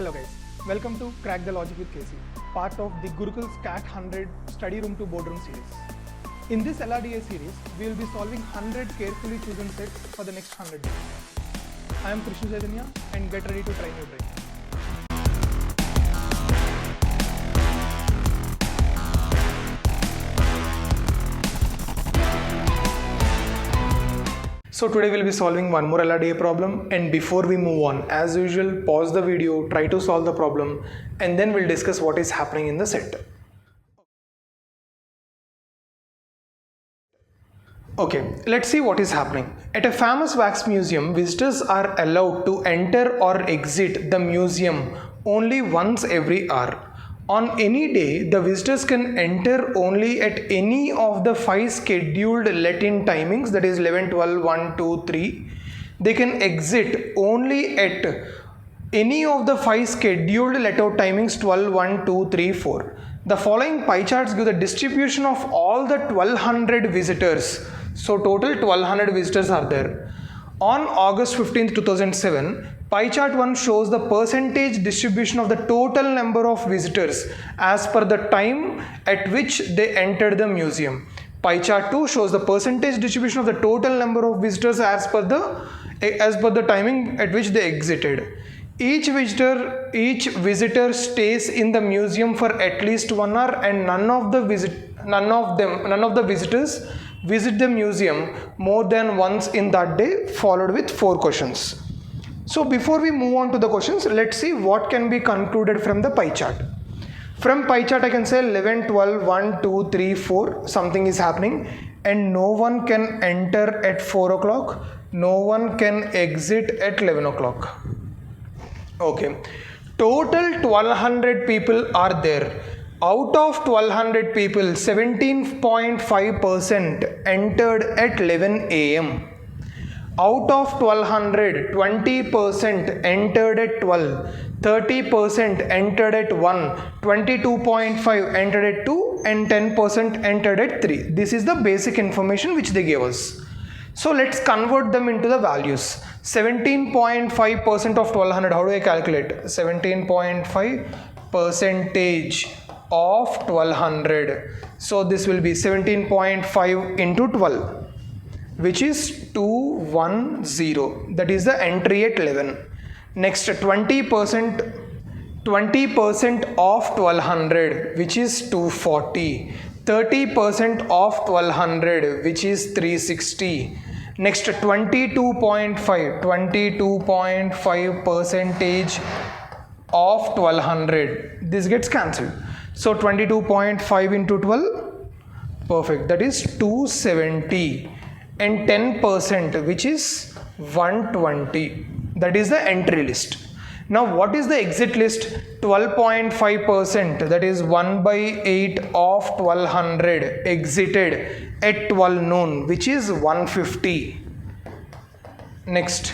Hello guys, welcome to Crack the Logic with KC, part of the Gurukul's CAT 100 Study Room to Boardroom series. In this LRDI series, we will be solving 100 carefully chosen sets for the next 100 days. I am Krishna Chaitanya and get ready to train your brain. So today we'll be solving one more LRDI problem, and before we move on, as usual, pause the video, try to solve the problem, and then we'll discuss what is happening in the set. Okay, let's see what is happening. At a famous wax museum, visitors are allowed to enter or exit the museum only once every hour. On any day, the visitors can enter only at any of the 5 scheduled let-in timings, that is 11, 12, 1, 2, 3. They can exit only at any of the 5 scheduled let-out timings 12, 1, 2, 3, 4. The following pie charts give the distribution of all the 1200 visitors. So total 1200 visitors are there. On August 15, 2007, pie chart 1 shows the percentage distribution of the total number of visitors as per the time at which they entered the museum. Pie chart 2 shows the percentage distribution of the total number of visitors as per the timing at which they exited. Each visitor stays in the museum for at least 1 hour, and none of the visitors visit the museum more than once in that day, followed with 4 questions. So before we move on to the questions, let's see what can be concluded from the pie chart. From pie chart, I can say 11, 12, 1, 2, 3, 4, something is happening, and no one can enter at 4 o'clock, no one can exit at 11 o'clock. Okay, total 1200 people are there. Out of 1200 people, 17.5% entered at 11 am. Out of 1200, 20% entered at 12, 30% entered at 1, 22.5 entered at 2, and 10% entered at 3. This is the basic information which they gave us. So let's convert them into the values. 17.5% of 1200, how do I calculate? 17.5 percentage of 1200. So this will be 17.5 into 12, which is 210. That is the entry at 11. Next, 20% of 1200, which is 240. 30% of 1200, which is 360. Next, 22.5 percentage of 1200. This gets cancelled. So 22.5 into 12, perfect, that is 270, and 10%, which is 120. That is the entry list. Now what is the exit list? 12.5%, that is 1 by 8 of 1200 exited at 12 noon, which is 150. Next,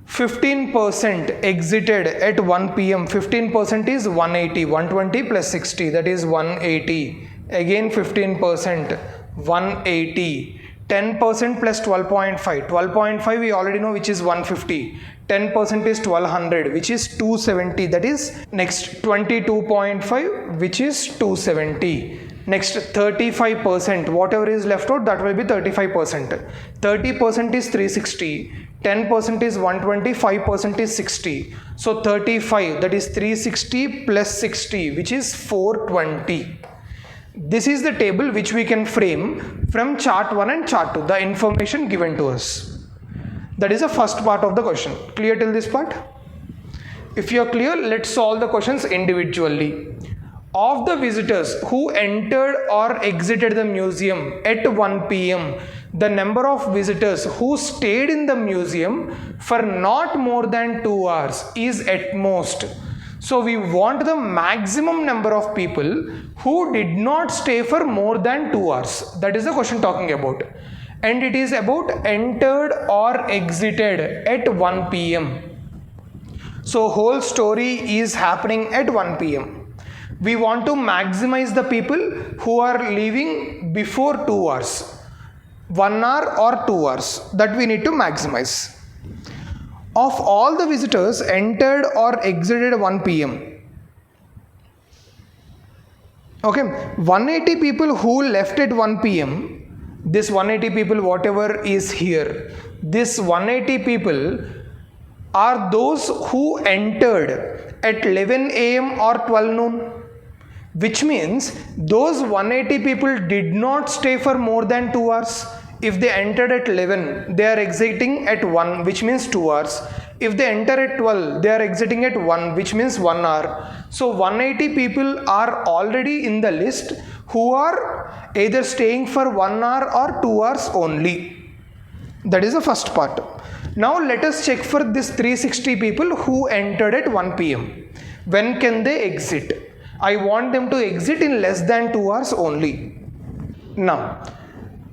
15% exited at 1 pm. 15% is 180. 120 plus 60, that is 180. Again 15%, 180. 10% plus 12.5. 12.5 we already know, which is 150. 10% is 1200, which is 270. That is next 22.5, which is 270. Next, 35%, whatever is left out, that will be 35%. 30% is 360. 10% is 120, 5% is 60. So 35, that is 360 plus 60, which is 420. This is the table which we can frame from chart 1 and chart 2, the information given to us. That is the first part of the question. Clear till this part? If you are clear, let's solve the questions individually. Of the visitors who entered or exited the museum at 1 pm, the number of visitors who stayed in the museum for not more than 2 hours is at most. So we want the maximum number of people who did not stay for more than 2 hours. That is the question talking about. And it is about entered or exited at 1 pm. So whole story is happening at 1 pm. We want to maximize the people who are leaving before 2 hours. 1 hour or 2 hours, that we need to maximize. of all the visitors entered or exited 1 p.m. Okay, 180 people who left at 1 p.m. This 180 people, whatever is here, this 180 people are those who entered at 11 a.m. or 12 noon. Which means those 180 people did not stay for more than 2 hours. If they entered at 11, they are exiting at 1, which means 2 hours. If they enter at 12, they are exiting at 1, which means 1 hour. So 180 people are already in the list who are either staying for 1 hour or 2 hours only. That is the first part. Now let us check for this 360 people who entered at 1 p.m. When can they exit? I want them to exit in less than 2 hours only. Now,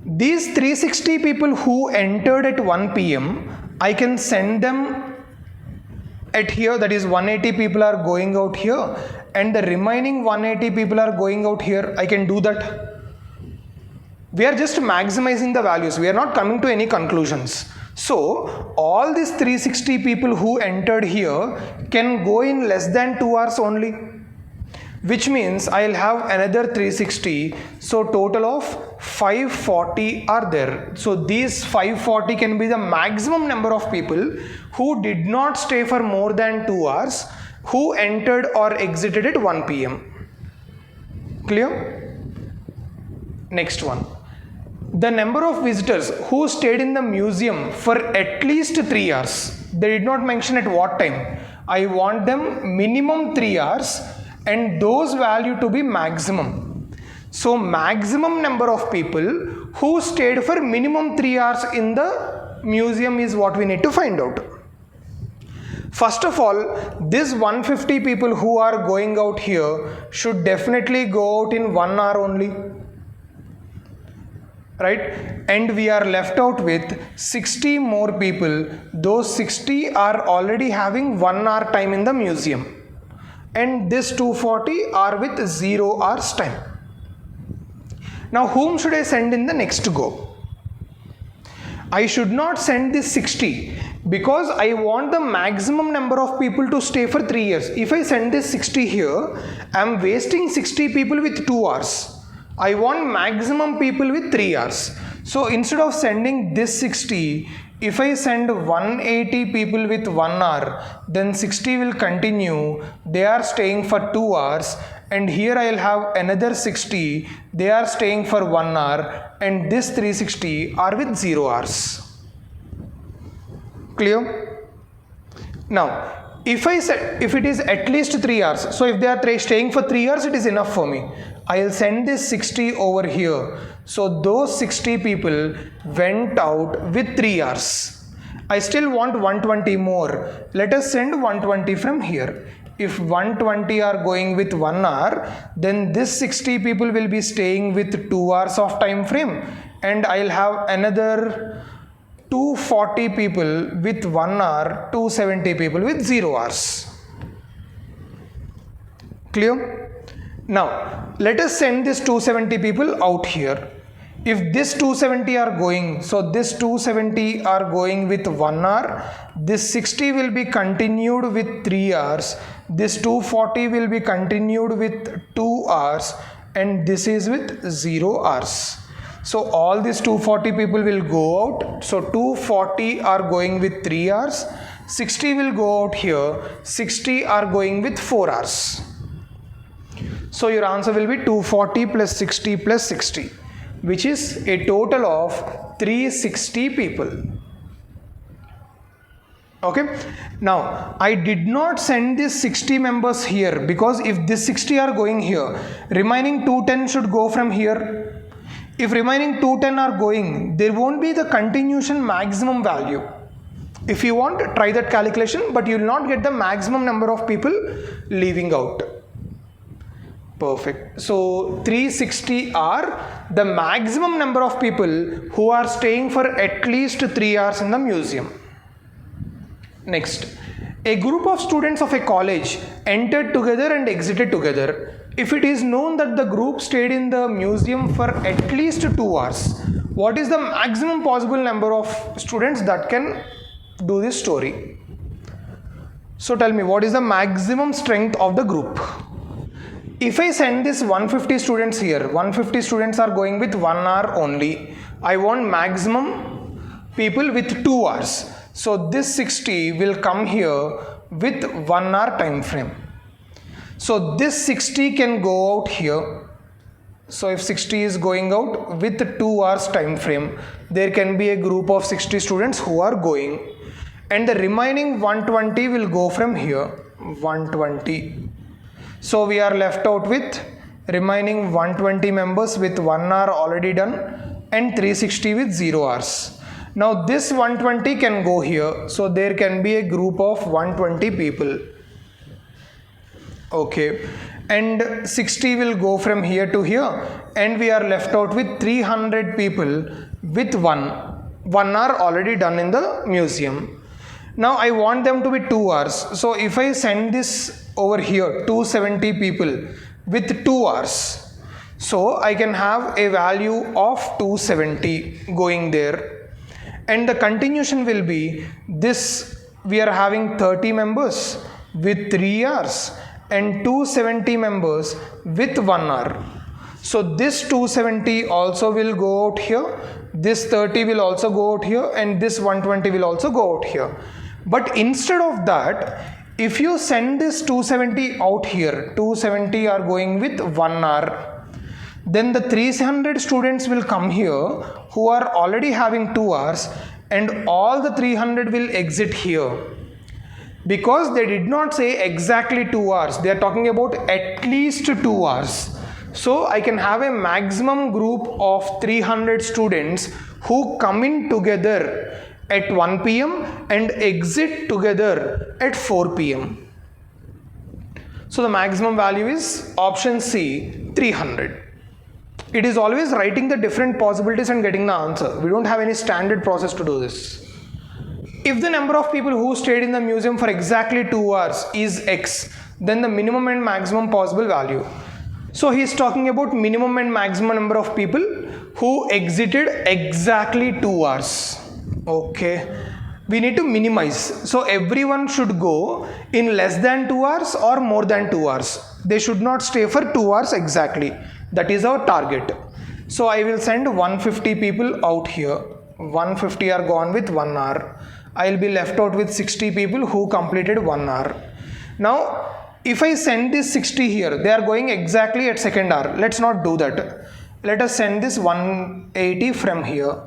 these 360 people who entered at 1 p.m., I can send them at here, that is 180 people are going out here, and the remaining 180 people are going out here. I can do that. We are just maximizing the values. We are not coming to any conclusions. So, all these 360 people who entered here can go in less than 2 hours only. Which means I'll have another 360, so total of 540 are there. So these 540 can be the maximum number of people who did not stay for more than 2 hours, who entered or exited at 1 p.m. Clear? Next one. The number of visitors who stayed in the museum for at least 3 hours. They did not mention at what time. I want them minimum 3 hours. And those value to be maximum. So maximum number of people who stayed for minimum 3 hours in the museum is what we need to find out. First of all, this 150 people who are going out here should definitely go out in 1 hour only. Right? And we are left out with 60 more people. Those 60 are already having 1 hour time in the museum. And this 240 are with 0 hours time. Now whom should I send in the next go? I should not send this 60 because I want the maximum number of people to stay for 3 years. If I send this 60 here, I am wasting 60 people with 2 hours. I want maximum people with 3 hours. So instead of sending this 60, if I send 180 people with 1 hour, then 60 will continue. They are staying for 2 hours, and here I will have another 60. They are staying for 1 hour, and this 360 are with 0 hours. Clear? Now, if it is at least 3 hours, so if they are staying for 3 hours, it is enough for me. I will send this 60 over here. So those 60 people went out with 3 hours. I still want 120 more. Let us send 120 from here. If 120 are going with 1 hour, then this 60 people will be staying with 2 hours of time frame, and I'll have another 240 people with 1 hour, 270 people with 0 hours. Clear? Now, let us send this 270 people out here. If this 270 are going, so this 270 are going with 1 hour, this 60 will be continued with 3 hours, this 240 will be continued with 2 hours, and this is with 0 hours. So all these 240 people will go out. So 240 are going with 3 hours, 60 will go out here, 60 are going with 4 hours. So your answer will be 240 plus 60 plus 60, which is a total of 360 people. Okay. Now, I did not send these 60 members here because if this 60 are going here, remaining 210 should go from here. If remaining 210 are going, there won't be the continuation maximum value. If you want, try that calculation, but you will not get the maximum number of people leaving out. Perfect. So 360 are the maximum number of people who are staying for at least 3 hours in the museum. Next, a group of students of a college entered together and exited together. If it is known that the group stayed in the museum for at least 2 hours, what is the maximum possible number of students that can do this story? So tell me, what is the maximum strength of the group? If I send this 150 students here, 150 students are going with 1 hour only. I want maximum people with 2 hours. So this 60 will come here with 1 hour time frame. So this 60 can go out here. So if 60 is going out with 2 hours time frame, there can be a group of 60 students who are going, and the remaining 120 will go from here, 120. So we are left out with remaining 120 members with 1 hour already done and 360 with 0 hours. Now this 120 can go here, so there can be a group of 120 people. Okay, and 60 will go from here to here, and we are left out with 300 people with 1 hour already done in the museum. Now I want them to be 2 hours. So if I send this over here, 270 people with 2 hours, so I can have a value of 270 going there, and the continuation will be this. We are having 30 members with 3 hours and 270 members with 1 hour. So this 270 also will go out here, this 30 will also go out here, and this 120 will also go out here. But instead of that, if you send this 270 out here, 270 are going with 1 hour, then the 300 students will come here who are already having 2 hours, and all the 300 will exit here. Because they did not say exactly 2 hours, they are talking about at least 2 hours. So I can have a maximum group of 300 students who come in together at 1 p.m. and exit together at 4 p.m. So the maximum value is option C, 300. It is always writing the different possibilities and getting the answer. We don't have any standard process to do this. If the number of people who stayed in the museum for exactly 2 hours is X, then the minimum and maximum possible value. So he is talking about minimum and maximum number of people who exited exactly 2 hours. Okay, we need to minimize. So everyone should go in less than 2 hours or more than 2 hours. They should not stay for 2 hours exactly. That is our target. So I will send 150 people out here. 150 are gone with 1 hour. I will be left out with 60 people who completed 1 hour. Now if I send this 60 here, they are going exactly at second hour. Let's not do that. Let us send this 180 from here.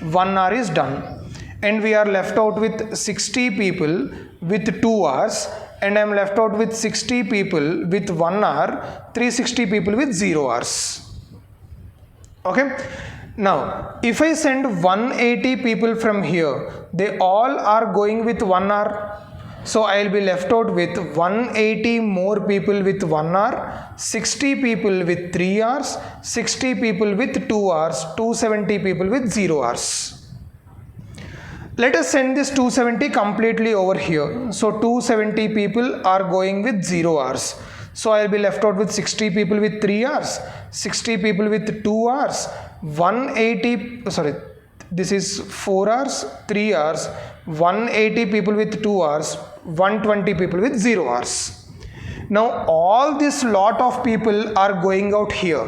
1 hour is done, and we are left out with 60 people with 2 hours, and I am left out with 60 people with 1 hour, 360 people with 0 hours. Okay. Now if I send 180 people from here, they all are going with 1 hour. So I will be left out with 180 more people with 1 hour, 60 people with 3 hours, 60 people with 2 hours, 270 people with 0 hours. Let us send this 270 completely over here. So 270 people are going with 0 hours. So I will be left out with 60 people with 3 hours, 60 people with 2 hours, this is 4 hours, 3 hours, 180 people with 2 hours, 120 people with 0 hours. Now all this lot of people are going out here.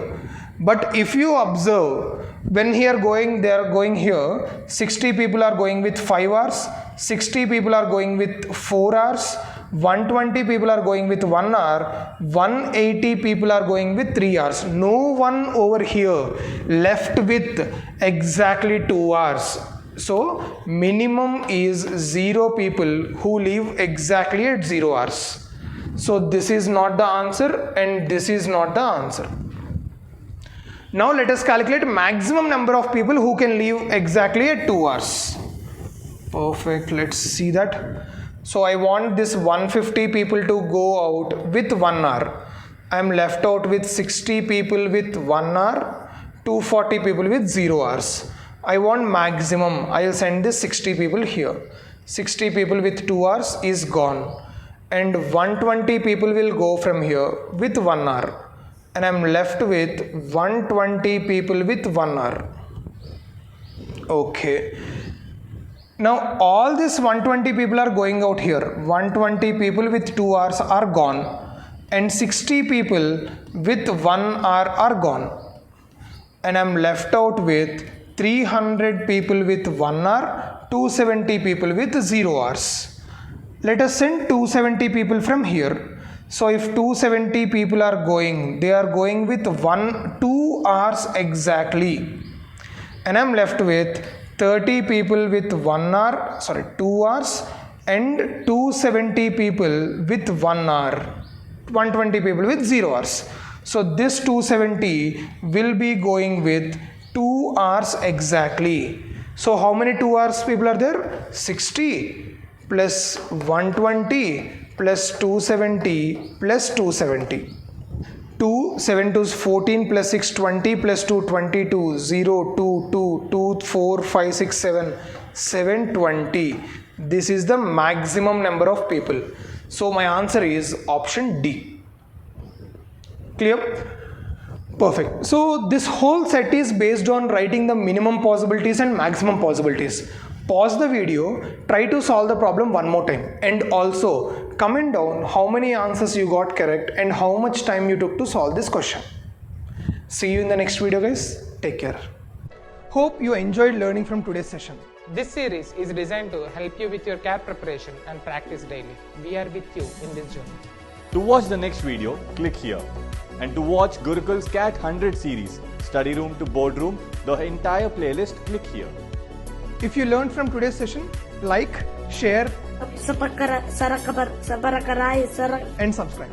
But if you observe, when they are going here, 60 people are going with 5 hours, 60 people are going with 4 hours, 120 people are going with 1 hour, 180 people are going with 3 hours. No one over here left with exactly 2 hours. So minimum is 0 people who leave exactly at 0 hours. So this is not the answer, and this is not the answer. Now let us calculate maximum number of people who can leave exactly at 2 hours. Perfect. Let's see that. So I want this 150 people to go out with 1 hour. I am left out with 60 people with 1 hour, 240 people with 0 hours. I want maximum. I will send this 60 people here. 60 people with 2 hours is gone, and 120 people will go from here with 1 hour, and I am left with 120 people with 1 hour. Okay. Now all these 120 people are going out here. 120 people with 2 hours are gone, and 60 people with 1 hour are gone, and I'm left out with 300 people with 1 hour, 270 people with 0 hours. Let us send 270 people from here. So if 270 people are going, they are going with 2 hours exactly, and I'm left with 30 people with 2 hours, and 270 people with 1 hour, 120 people with 0 hours. So this 270 will be going with 2 hours exactly. So how many 2 hours people are there? 60 plus 120 plus 270 plus 270. 2 7 2 is 14 plus 6 20 plus 2 22 0 2 2 2 4 5 6 7 720. This is the maximum number of people. So my answer is option D. Clear? Perfect. So this whole set is based on writing the minimum possibilities and maximum possibilities. Pause the video, try to solve the problem one more time, and also comment down how many answers you got correct and how much time you took to solve this question. See you in the next video, guys. Take care. Hope you enjoyed learning from today's session. This series is designed to help you with your CAT preparation and practice daily. We are with you in this journey. To watch the next video, click here. And to watch Gurukul's CAT 100 series, study room to boardroom, the entire playlist, click here. If you learned from today's session, like, share, and subscribe.